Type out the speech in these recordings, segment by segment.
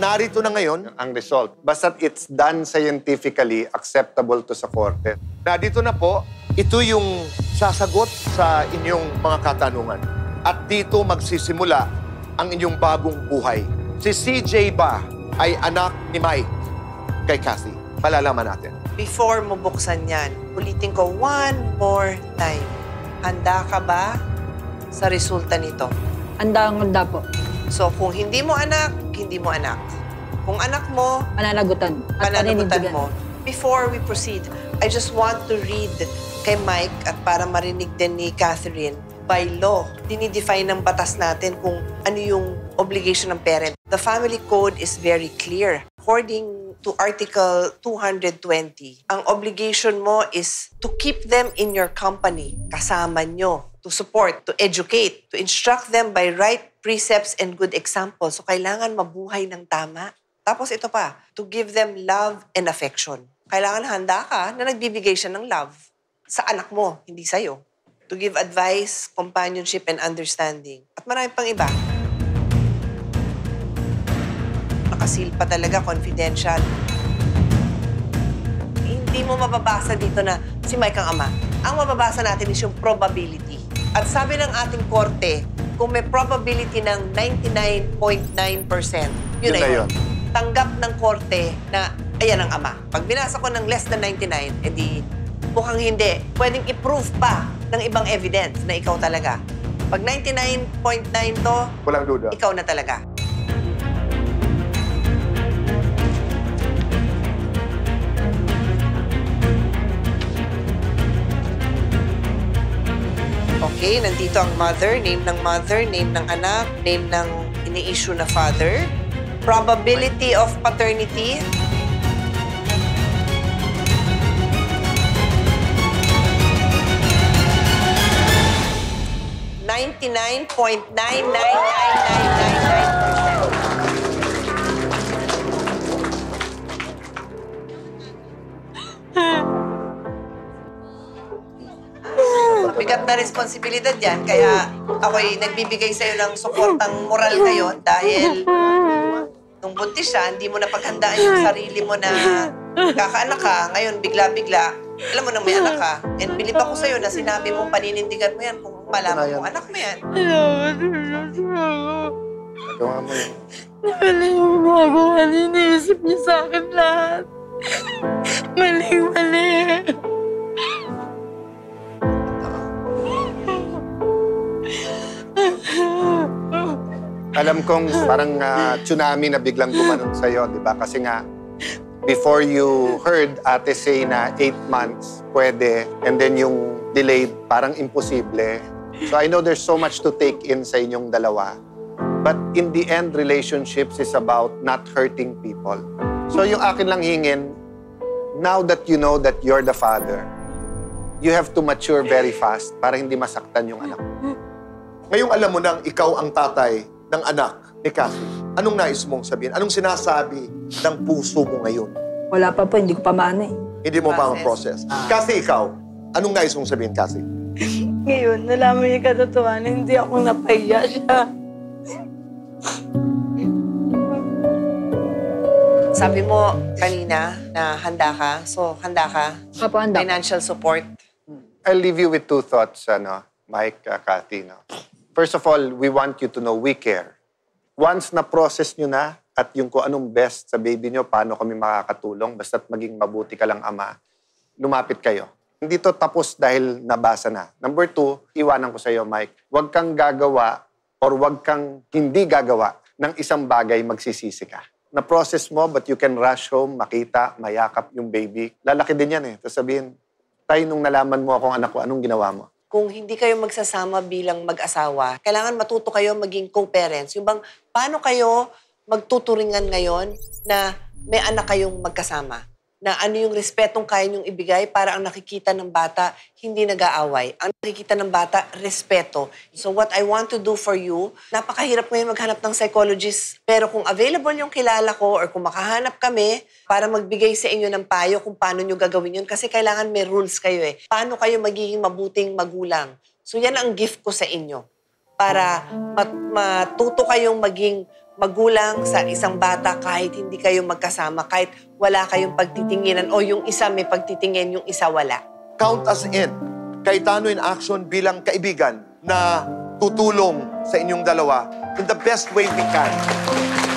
narito na ngayon ang result. Basta't it's done scientifically acceptable to sa korte. Narito na po, ito yung sasagot sa inyong mga katanungan. At dito magsisimula ang inyong bagong buhay. Si CJ ba ay anak ni Mike kay Kathy? Palalaman natin. Before mo buksan yan, ulitin ko one more time. Handa ka ba sa resulta nito? Handa po. So, kung hindi mo anak, hindi mo anak. Kung anak mo, Pananagutan. At pananagutan mo. Before we proceed, I just want to read kay Mike at para marinig din ni Catherine, by law, dinidefine ng batas natin kung ano yung obligation ng parent. The family code is very clear. According to Article 220, ang obligation mo is to keep them in your company, kasama nyo, to support, to educate, to instruct them by right precepts and good examples. So, kailangan mabuhay ng tama. Tapos ito pa, to give them love and affection. Kailangan handa ka na nagbibigay siya ng love sa anak mo, hindi sa'yo. To give advice, companionship, and understanding. At marami pang iba. Nakasil pa talaga, confidential. Hindi mo mababasa dito na si Mike ang ama. Ang mababasa natin is yung probability. At sabi ng ating korte, kung may probability ng 99.9%, yun na yun. Tanggap ng korte na ayan ang ama. Pag binasa ko ng less than 99, edi mukhang hindi. Pwedeng i-prove pa ng ibang evidence na ikaw talaga. Pag 99.9 to, walang duda. Ikaw na talaga. Okay, nandito ang mother, name ng anak, name ng ini-issue na father. Probability of paternity. Mabigat na responsibilidad yan, kaya ako'y nagbibigay sa'yo ng suportang moral ngayon dahil nung buntis siya, hindi mo na paghandaan yung sarili mo na kakaanak ka. Ngayon, bigla-bigla, alam mo nang may anak ka. And believe ako sa'yo na sinabi mong paninindigan mo yan kung malaman mo anak mo yan. Nagawa mo yun. Mali yung ginagawa niya. Iniisip niya sa akin lahat. Mali. Alam kong parang tsunami na biglang gumanon sa'yo, di ba? Kasi nga, before you heard ate say na 8 months, pwede, and then yung delayed, parang imposible. So I know there's so much to take in sa inyong dalawa. But in the end, relationships is about not hurting people. So yung akin lang hingin, now that you know that you're the father, you have to mature very fast para hindi masaktan yung anak mo. Ngayong alam mo nang ikaw ang tatay ng anak ni Kathy, anong nais mong sabihin? Anong sinasabi ng puso mo ngayon? Wala pa po, hindi ko pa maano eh. Hindi mo pa ma-process. Kathy, ikaw, anong nais mong sabihin, Kathy? Ngayon, nalaman niya katotohanan, hindi ako napahiya siya. Sabi mo kanina na handa ka. So, handa ka? Apo, handa. Financial support. I'll leave you with 2 thoughts, Mike, Kathy. First of all, we want you to know we care. Once na-process nyo na at yung kung anong best sa baby nyo, paano kami makakatulong, basta't maging mabuti ka lang ama, lumapit kayo. Hindi to tapos dahil nabasa na. Number 2, iwanan ko sa iyo, Mike, huwag kang gagawa or huwag kang hindi gagawa ng isang bagay magsisisi ka. Na-process mo, but you can rush home, makita, mayakap yung baby. Lalaki din yan eh. Tapos sabihin, tay, nung nalaman mo akong anak ko, anong ginawa mo? Kung hindi kayo magsasama bilang mag-asawa, kailangan matuto kayo maging co-parents. Yung bang, paano kayo magtuturingan ngayon na may anak kayong magkasama? Na ano yung respetong kaya niyong ibigay para ang nakikita ng bata, hindi nag-aaway. Ang nakikita ng bata, respeto. So what I want to do for you, napakahirap ngayon maghanap ng psychologist. Pero kung available yung kilala ko or kung makahanap kami para magbigay sa inyo ng payo kung paano nyo gagawin yun. Kasi kailangan may rules kayo eh. Paano kayo magiging mabuting magulang? So yan ang gift ko sa inyo. Para matuto kayong maging magulang sa isang bata kahit hindi kayo magkasama, kahit wala kayong pagtitinginan o yung isa may pagtitingin, yung isa wala. Count us in. Cayetano in Action bilang kaibigan na tutulong sa inyong dalawa in the best way we can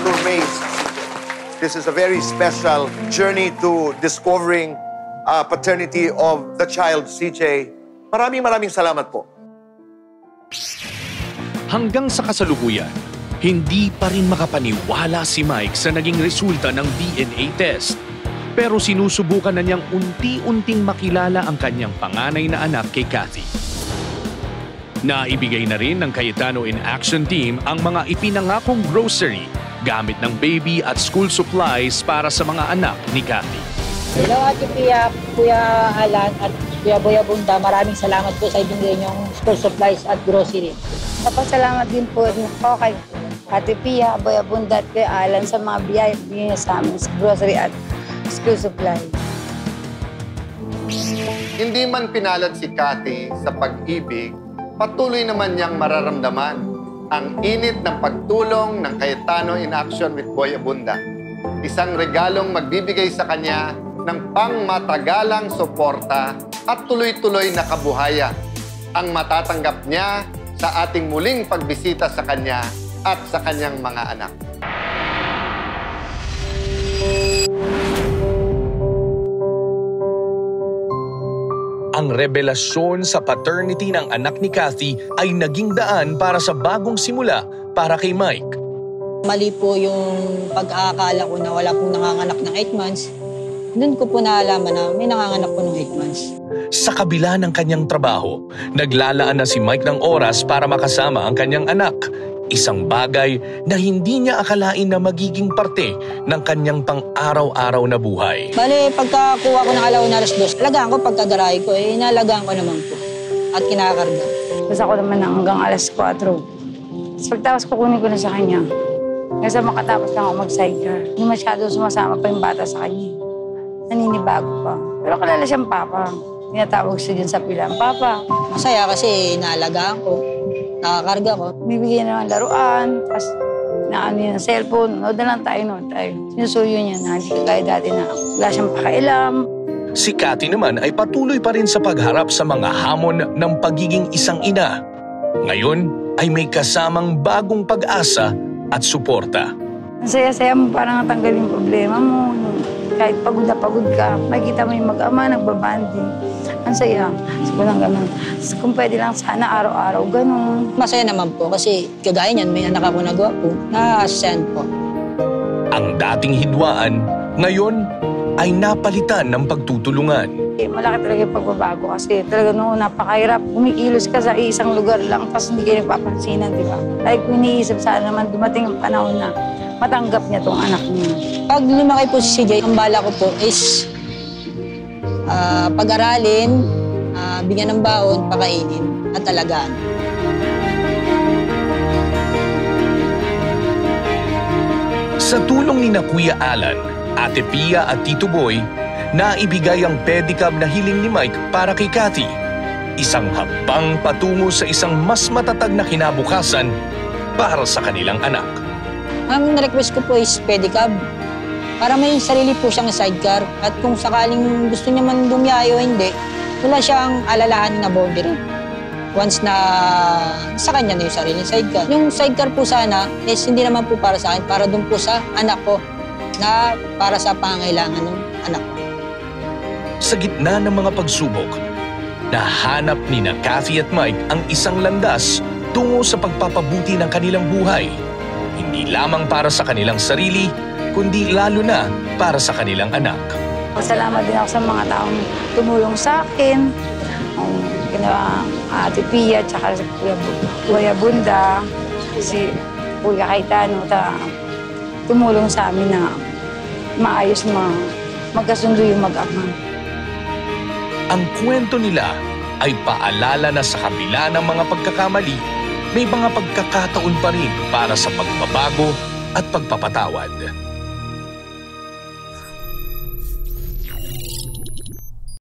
to raise. This is a very special journey to discovering paternity of the child, CJ. Maraming salamat po. Hanggang sa kasalukuyan, hindi pa rin makapaniwala si Mike sa naging resulta ng DNA test. Pero sinusubukan na niyang unti-unting makilala ang kanyang panganay na anak kay Kathy. Naibigay na rin ng Cayetano in Action team ang mga ipinangakong grocery, gamit ng baby at school supplies para sa mga anak ni Kathy. Hello, Ate Pia, Kuya Alan at Kuya Boy Abunda. Maraming salamat po sa ibigay niyong school supplies at grocery. Papasalamat din po kay Ate Pia, Boy Abunda at Kuya Alan sa mga biyaya niya sa amin sa grocery at school supply. Hindi man pinalad si Kathy sa pag-ibig, patuloy naman niyang mararamdaman ang init ng pagtulong ng Cayetano in Action with Boy Abunda. Isang regalong magbibigay sa kanya ng pangmatagalang suporta at tuloy-tuloy na kabuhayan. Ang matatanggap niya sa ating muling pagbisita sa kanya at sa kanyang mga anak. Ang revelasyon sa paternity ng anak ni Kathy ay naging daan para sa bagong simula para kay Mike. Mali po yung pag-aakala ko na wala pong nanganganak ng 8 months. Doon ko po naalaman na may nanganganak po ng 8 months. Sa kabila ng kanyang trabaho, naglalaan na si Mike ng oras para makasama ang kanyang anak. Isang bagay na hindi niya akalain na magiging parte ng kanyang pang-araw-araw na buhay. Bale, pagkakuha ko ng alaw na alas 2, alagaan ko pagkagaray ko, inalagaan ko naman po at kinakarga. Tapos ako naman hanggang alas 4. Tapos pagtapos kukunin ko na sa kanya. Kasi makatapos lang ako mag-sidecar. Hindi masyado sumasama pa yung bata sa kanya. Naninibago pa. Pero kalala siyang papa. Tinatawag siya dyan sa pilang, Papa. Masaya kasi inaalagaan ko, nakakarga ko. Bibigyan na ng laruan, tapos naano yun, cellphone, nood na lang tayo. Sinusuyo niya na, hindi kagaya dati na wala siyang pakailam. Si Kathy naman ay patuloy pa rin sa pagharap sa mga hamon ng pagiging isang ina. Ngayon ay may kasamang bagong pag-asa at suporta. Ang saya-saya mo, parang natanggal yung problema mo. Kahit pagod na pagod ka, makikita mo yung mag-ama, nagbabanding. Ang saya. Sabi lang ganun. Kung pwede lang sana araw-araw, ganun. Masaya naman po kasi kagaya niyan, may anak ako na gwapo, na-send po. Ang dating hidwaan, ngayon ay napalitan ng pagtutulungan. Malaki talaga yung pagbabago kasi talaga noon napakahirap. Kumikilos ka sa isang lugar lang tapos hindi kayo nagpapansinan, di ba? Like, iniisip sana naman dumating ang panahon na matanggap niya tong anak niya. Pag lumaki po si CJ, ang bala ko po is pag-aralin, bigyan ng baon, pakainin at alagaan. Sa tulong ni Kuya Alan, Ate Pia at Tito Boy, naibigay ang pedicab na hiling ni Mike para kay Kathy. Isang hakbang patungo sa isang mas matatag na kinabukasan para sa kanilang anak. Ang request ko po is pedicab. Para may sarili po siyang sidecar at kung sakaling gusto niya man bumiyahe o hindi, wala siyang alalahanin na boundary. Once na sa kanya na yung sariling sidecar. Yung sidecar po sana is hindi naman po para sa akin, para dun po sa anak ko na para sa pangailangan ng anak ko. Sa gitna ng mga pagsubok, nahanap ni Kathy at Mike ang isang landas tungo sa pagpapabuti ng kanilang buhay. Hindi lamang para sa kanilang sarili, kundi lalo na para sa kanilang anak. Salamat din ako sa mga taong tumulong sa akin. Kina Ate Pia, tsaka si Kuya Bunda, si Kuya Cayetano, tumulong sa amin na maayos magkasundo yung mag-ama. Ang kwento nila ay paalala na sa kabila ng mga pagkakamali, may mga pagkakataon pa rin para sa pagbabago at pagpapatawad.